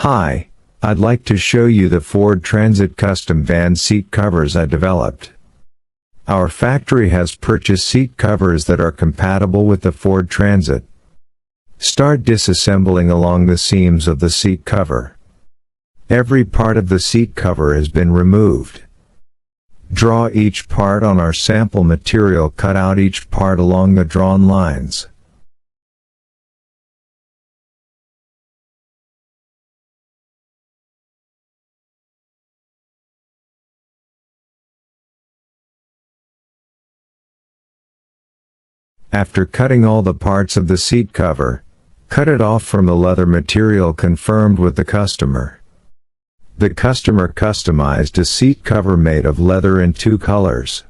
Hi, I'd like to show you the Ford Transit custom van seat covers I developed. Our factory has purchased seat covers that are compatible with the Ford Transit. Start disassembling along the seams of the seat cover. Every part of the seat cover has been removed. Draw each part on our sample material. Cut out each part along the drawn lines. After cutting all the parts of the seat cover, cut it off from the leather material confirmed with the customer. The customer customized a seat cover made of leather in 2 colors.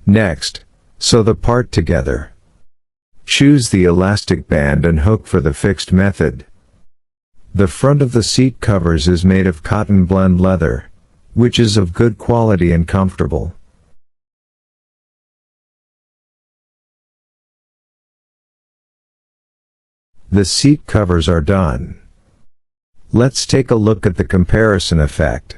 Next, sew the part together. Choose the elastic band and hook for the fixed method. The front of the seat covers is made of cotton blend leather, which is of good quality and comfortable. The seat covers are done. Let's take a look at the comparison effect.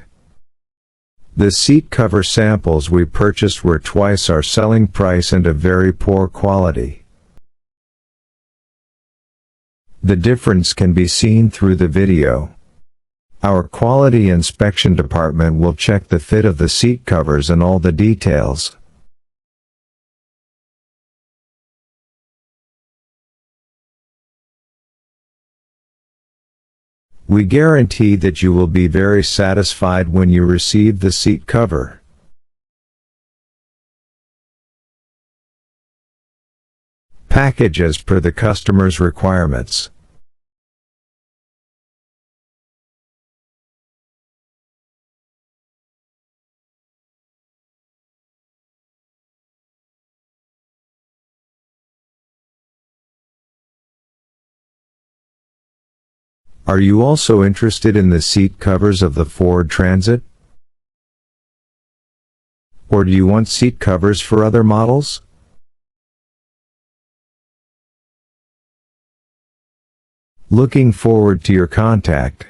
The seat cover samples we purchased were twice our selling price and of very poor quality. The difference can be seen through the video. Our quality inspection department will check the fit of the seat covers and all the details. We guarantee that you will be very satisfied when you receive the seat cover. Package as per the customer's requirements. Are you also interested in the seat covers of the Ford Transit? Or do you want seat covers for other models? Looking forward to your contact.